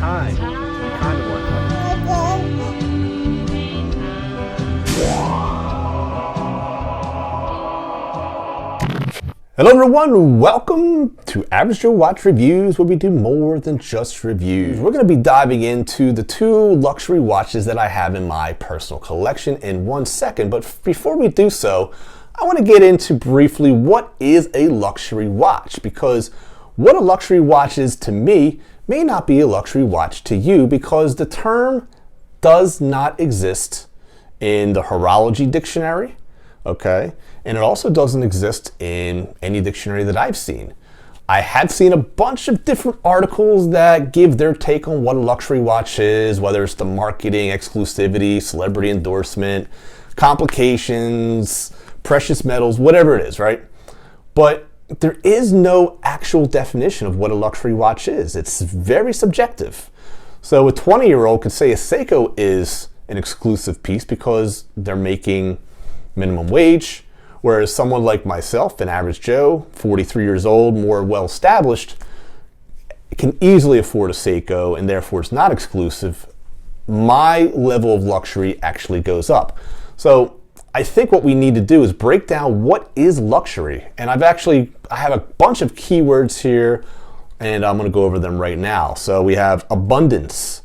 time. Kind of one time. Hello everyone, welcome to Average Joe Watch Reviews, where we do more than just reviews. We're going to be diving into the two luxury watches that I have in my personal collection in 1 second. But before we do so, I want to get into briefly what is a luxury watch, because what a luxury watch is to me may not be a luxury watch to you, because the term does not exist in the horology dictionary, okay? And it also doesn't exist in any dictionary that I've seen. I have seen a bunch of different articles that give their take on what a luxury watch is, whether it's the marketing, exclusivity, celebrity endorsement, complications, precious metals, whatever it is, right? But there is no actual definition of what a luxury watch is. It's very subjective. So a 20-year-old could say a Seiko is an exclusive piece because they're making minimum wage, whereas someone like myself, an average Joe, 43 years old, more well-established, can easily afford a Seiko and therefore it's not exclusive. My level of luxury actually goes up. So I think what we need to do is break down what is luxury. And I have a bunch of keywords here and I'm going to go over them right now. So we have abundance,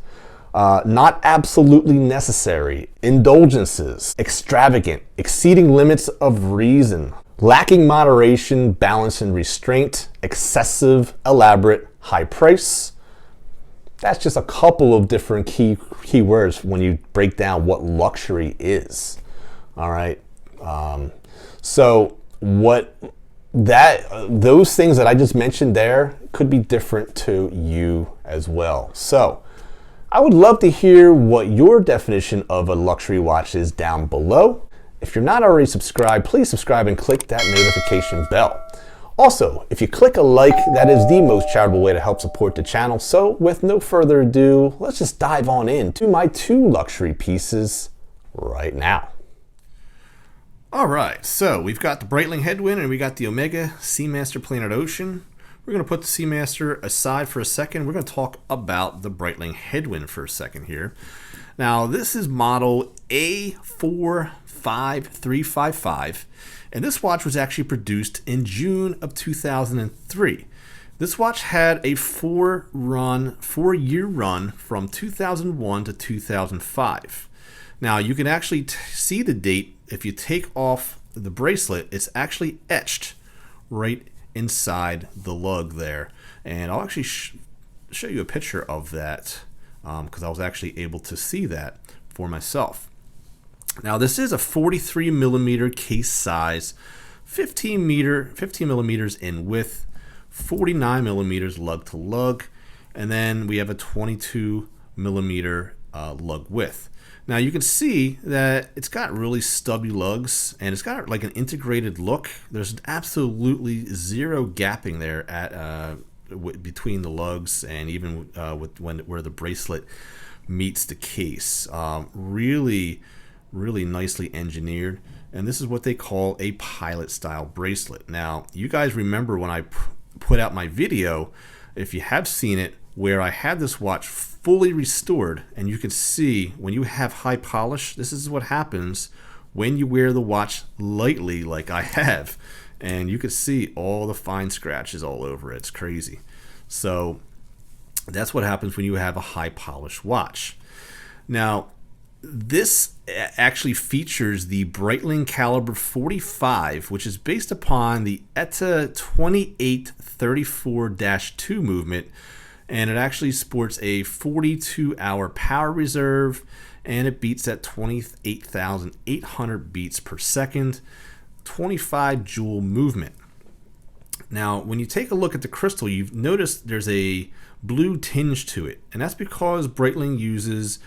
not absolutely necessary, indulgences, extravagant, exceeding limits of reason, lacking moderation, balance, and restraint, excessive, elaborate, high price. That's just a couple of different key words when you break down what luxury is. All right. So those things that I just mentioned there could be different to you as well. So I would love to hear what your definition of a luxury watch is down below. If you're not already subscribed, please subscribe and click that notification bell. Also, if you click a like, that is the most charitable way to help support the channel. So with no further ado, let's just dive on into my two luxury pieces right now. All right, so we've got the Breitling Headwind and we got the Omega Seamaster Planet Ocean. We're going to put the Seamaster aside for a second. We're going to talk about the Breitling Headwind for a second here. Now, this is model A45355, and this watch was actually produced in June of 2003. This watch had a four-year run from 2001 to 2005. Now, you can actually see the date. If you take off the bracelet, it's actually etched right inside the lug there, and I'll actually show you a picture of that because I was actually able to see that for myself. Now, this is a 43 millimeter case size, 15 millimeters in width, 49 millimeters lug to lug, and then we have a 22 millimeter lug width. Now you can see that it's got really stubby lugs and it's got like an integrated look. There's absolutely zero gapping there at between the lugs and even where the bracelet meets the case. Really nicely engineered, and this is what they call a pilot style bracelet. Now you guys remember when I put out my video, if you have seen it, where I had this watch fully restored, and you can see when you have high polish, this is what happens when you wear the watch lightly like I have, and you can see all the fine scratches all over it. It's crazy. So that's what happens when you have a high polish watch. Now this actually features the Breitling caliber 45, which is based upon the ETA 2834-2 movement, and it actually sports a 42-hour power reserve, and it beats at 28,800 beats per second, 25 joule movement. Now, when you take a look at the crystal, you've noticed there's a blue tinge to it, and that's because Breitling uses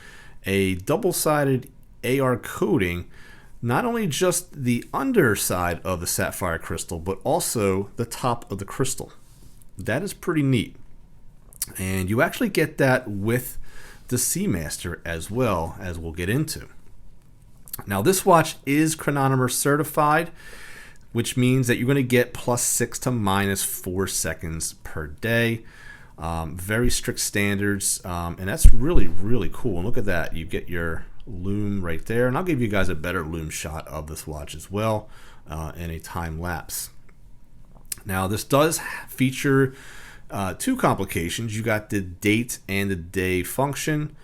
a double-sided AR coating, not only just the underside of the sapphire crystal, but also the top of the crystal. That is pretty neat. And you actually get that with the Seamaster as well, as we'll get into. Now this watch is chronometer certified, which means that you're going to get +6 to -4 seconds per day. Very strict standards, and that's really, really cool. And look at that. You get your lume right there. And I'll give you guys a better lume shot of this watch as well in a time lapse. Now, this does feature two complications. You got the date and the day function.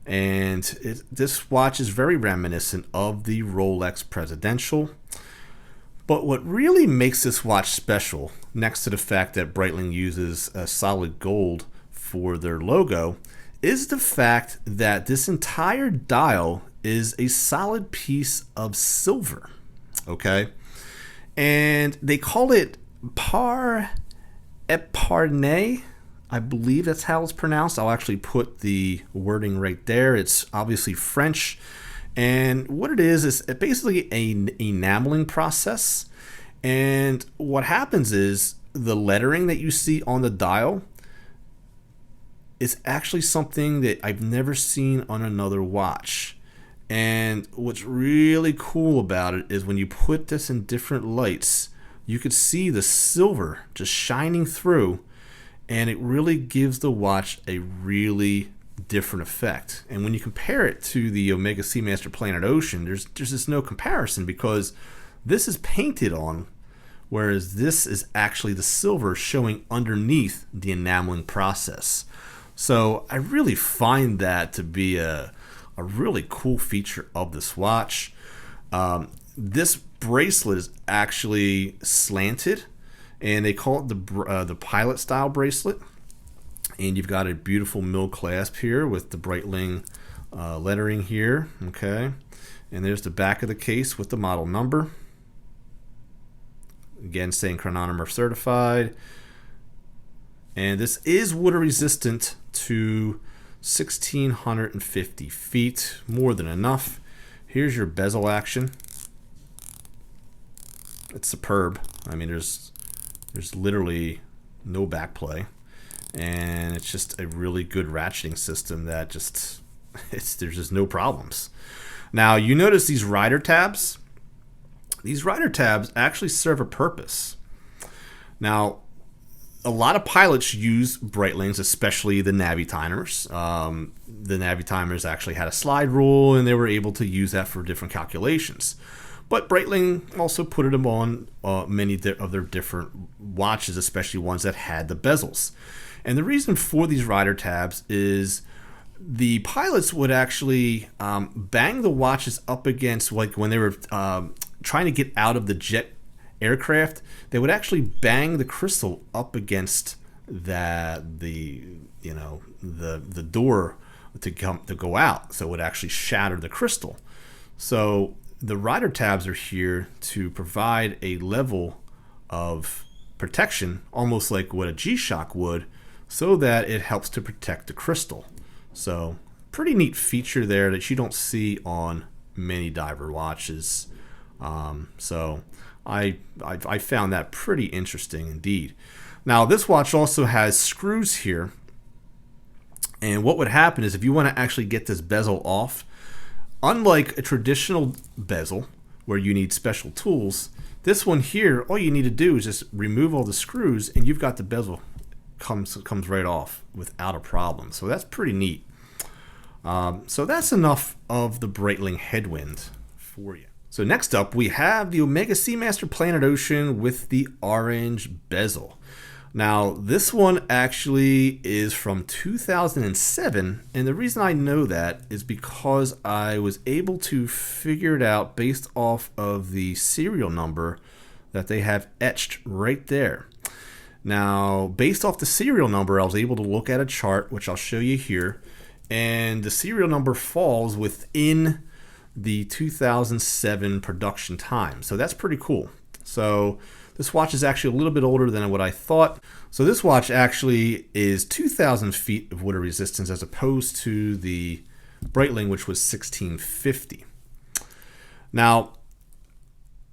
And this watch is very reminiscent of the Rolex Presidential. But what really makes this watch special, next to the fact that Breitling uses solid gold for their logo, is the fact that this entire dial is a solid piece of silver. Okay? And they call it par épargne. I believe that's how it's pronounced. I'll actually put the wording right there. It's obviously French. And what it is basically an enameling process. And what happens is the lettering that you see on the dial is actually something that I've never seen on another watch. And what's really cool about it is when you put this in different lights, you could see the silver just shining through, and it really gives the watch a really different effect. And when you compare it to the Omega Seamaster Planet Ocean, there's just no comparison, because this is painted on, whereas this is actually the silver showing underneath the enameling process. So I really find that to be a really cool feature of this watch. This bracelet is actually slanted, and they call it the pilot style bracelet. And you've got a beautiful mill clasp here with the Breitling lettering here. Okay, and there's the back of the case with the model number. Again, saying chronometer certified. And this is water resistant to 1,650 feet, more than enough. Here's your bezel action. It's superb. I mean, there's literally no back play, and it's just a really good ratcheting system that there's just no problems. Now, you notice these rider tabs. These rider tabs actually serve a purpose. Now, a lot of pilots use Breitlings, especially the Navitimers. The Navitimers actually had a slide rule, and they were able to use that for different calculations. But Breitling also put them on many of their different watches, especially ones that had the bezels. And the reason for these rider tabs is the pilots would actually bang the watches up against, like when they were trying to get out of the jet aircraft, they would actually bang the crystal up against the door to go out, so it would actually shatter the crystal. So the rider tabs are here to provide a level of protection, almost like what a G-Shock would, so that it helps to protect the crystal. So pretty neat feature there that you don't see on many diver watches. So I found that pretty interesting indeed. Now, this watch also has screws here, and what would happen is if you want to actually get this bezel off, unlike a traditional bezel where you need special tools, this one here, all you need to do is just remove all the screws, and you've got the bezel comes right off without a problem. So that's pretty neat. So that's enough of the Breitling Headwind for you. So next up, we have the Omega Seamaster Planet Ocean with the orange bezel. Now, this one actually is from 2007, and the reason I know that is because I was able to figure it out based off of the serial number that they have etched right there. Now, based off the serial number, I was able to look at a chart, which I'll show you here, and the serial number falls within the 2007 production time. So that's pretty cool. So this watch is actually a little bit older than what I thought. So this watch actually is 2,000 feet of water resistance as opposed to the Breitling, which was 1,650. Now,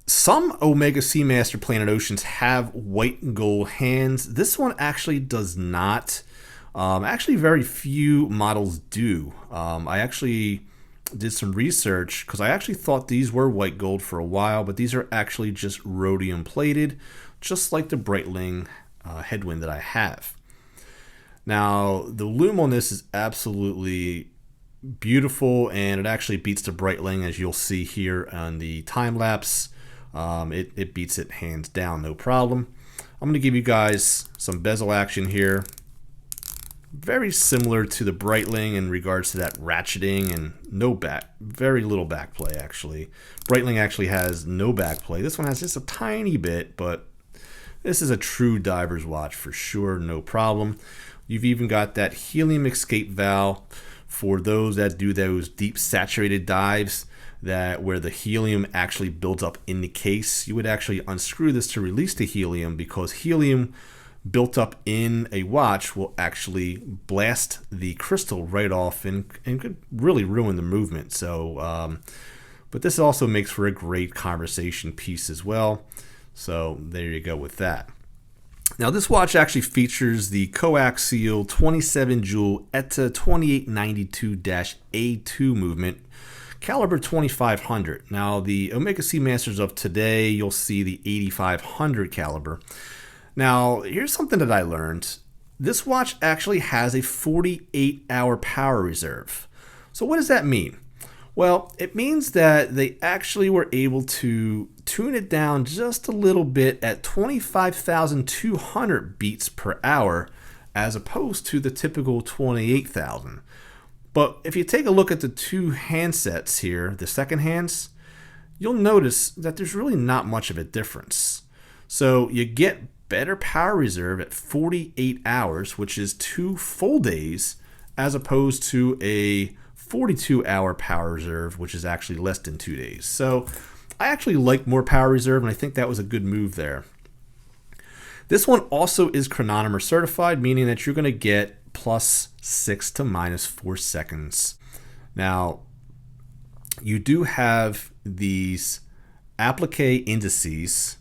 some Omega Seamaster Planet Oceans have white and gold hands. This one actually does not. Actually, very few models do. I actually did some research because I actually thought these were white gold for a while, but these are actually just rhodium plated, just like the Breitling Headwind that I have. Now, the lume on this is absolutely beautiful, and it actually beats the Breitling, as you'll see here on the time lapse. It beats it hands down, no problem. I'm going to give you guys some bezel action here. Very similar to the Breitling in regards to that ratcheting and very little back play actually. Breitling actually has no back play. This one has just a tiny bit, but this is a true diver's watch for sure, no problem. You've even got that helium escape valve for those that do those deep saturated dives where the helium actually builds up in the case. You would actually unscrew this to release the helium, because helium built up in a watch will actually blast the crystal right off and could really ruin the movement. So, but this also makes for a great conversation piece as well. So there you go with that. Now this watch actually features the coaxial 27 jewel ETA 2892-A2 movement, caliber 2500. Now the Omega Seamasters of today, you'll see the 8500 caliber. Now here's something that I learned. This watch actually has a 48-hour power reserve. So what does that mean? Well, it means that they actually were able to tune it down just a little bit at 25,200 beats per hour, as opposed to the typical 28,000. But if you take a look at the two handsets here, the second hands, you'll notice that there's really not much of a difference. So you get better power reserve at 48 hours, which is 2 full days, as opposed to a 42-hour power reserve, which is actually less than 2 days. So I actually like more power reserve, and I think that was a good move there. This one also is chronometer certified, meaning that you're going to get +6 to -4 seconds. Now, you do have these applique indices,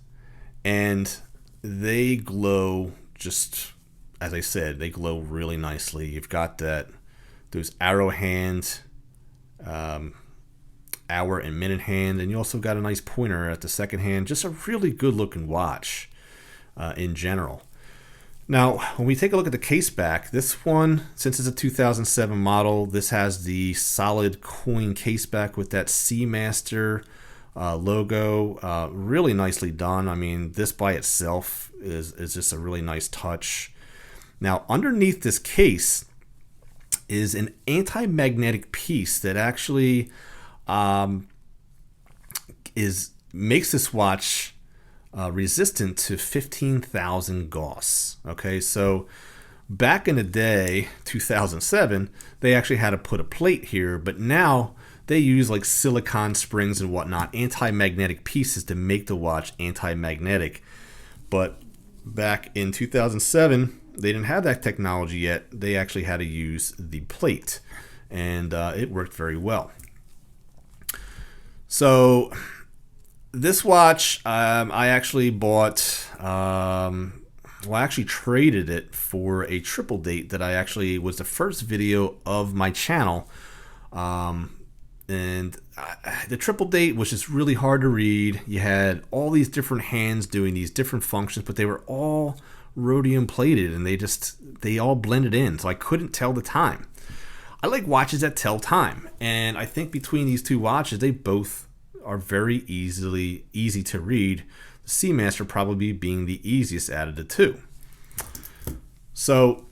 and they glow, just as I said, they glow really nicely. You've got those arrow hand, hour and minute hand, and you also got a nice pointer at the second hand. Just a really good looking watch in general. Now, when we take a look at the case back, this one, since it's a 2007 model, this has the solid coin case back with that Seamaster logo. Really nicely done. I mean, this by itself is just a really nice touch. Now, underneath this case is an anti-magnetic piece that actually makes this watch resistant to 15,000 Gauss. Okay, so back in the day, 2007, they actually had to put a plate here, but now they use like silicon springs and whatnot, anti-magnetic pieces to make the watch anti-magnetic. But back in 2007, they didn't have that technology yet. They actually had to use the plate, and it worked very well. So this watch, I actually bought, I actually traded it for a triple date that I actually was the first video of my channel. And the triple date was just really hard to read. You had all these different hands doing these different functions, but they were all rhodium plated, and they all blended in, so I couldn't tell the time. I like watches that tell time, and I think between these two watches, they both are very easy to read. The Seamaster probably being the easiest out of the two. So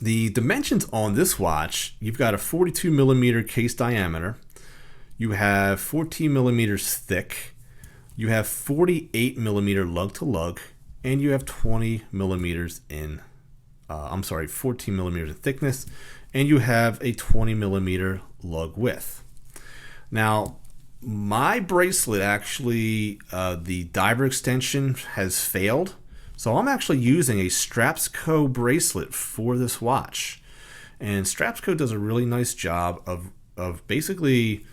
the dimensions on this watch, you've got a 42 millimeter case diameter, you have 14 millimeters thick, you have 48 millimeter lug to lug, and you have 20 millimeters 14 millimeters in thickness, and you have a 20 millimeter lug width. Now, my bracelet actually, the diver extension has failed, so I'm actually using a Strapsco bracelet for this watch. And Strapsco does a really nice job of basically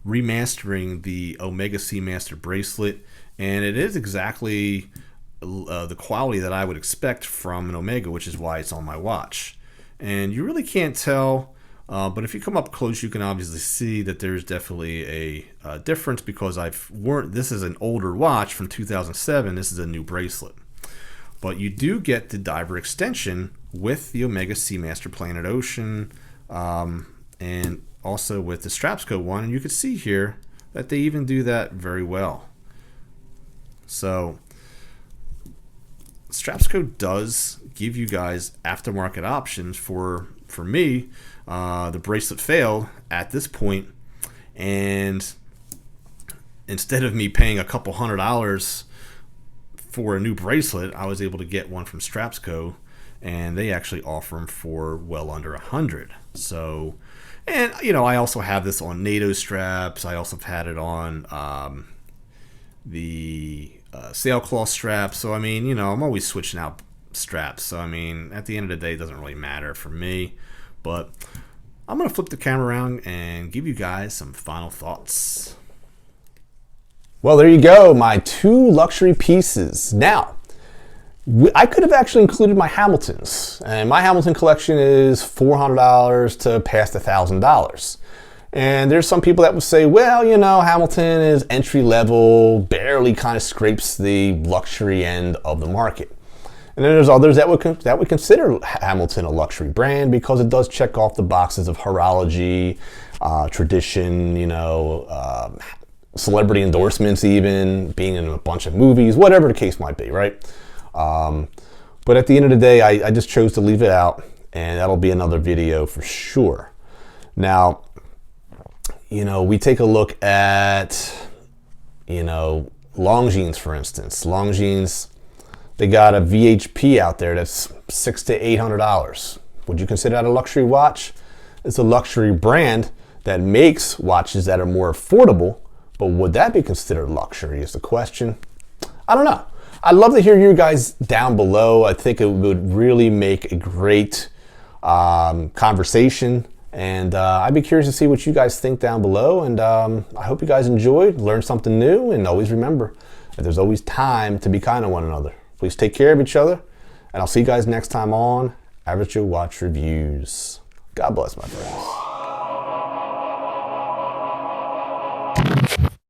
remastering the Omega Seamaster bracelet, and it is exactly the quality that I would expect from an Omega, which is why it's on my watch. And you really can't tell, but if you come up close, you can obviously see that there's definitely a difference, because this is an older watch from 2007. This is a new bracelet. But you do get the diver extension with the Omega Seamaster Planet Ocean, and also with the Strapsco one. And you can see here that they even do that very well. So Strapsco does give you guys aftermarket options. For me, the bracelet failed at this point, and instead of me paying a couple $100 for a new bracelet, I was able to get one from Strapsco, and they actually offer them for well under $100. So, and I also have this on NATO straps. I also have had it on the sailcloth straps. So I mean, I'm always switching out straps. So I mean, at the end of the day, it doesn't really matter for me. But I'm gonna flip the camera around and give you guys some final thoughts. Well, there you go, my 2 luxury pieces. Now, I could have actually included my Hamiltons, and my Hamilton collection is $400 to past $1,000. And there's some people that would say, well, Hamilton is entry level, barely kind of scrapes the luxury end of the market. And then there's others that would consider Hamilton a luxury brand because it does check off the boxes of horology, tradition, celebrity endorsements, even being in a bunch of movies, whatever the case might be, right? But at the end of the day, I just chose to leave it out, and that'll be another video for sure. Now, we take a look at, Longines, for instance. Longines, they got a VHP out there that's $600 to $800. Would you consider that a luxury watch? It's a luxury brand that makes watches that are more affordable, but would that be considered luxury is the question. I don't know. I'd love to hear you guys down below. I think it would really make a great conversation, and I'd be curious to see what you guys think down below. And I hope you guys enjoyed, learned something new, and always remember that there's always time to be kind to one another. Please take care of each other, and I'll see you guys next time on AvgJoeWatchReviews. God bless, my friends.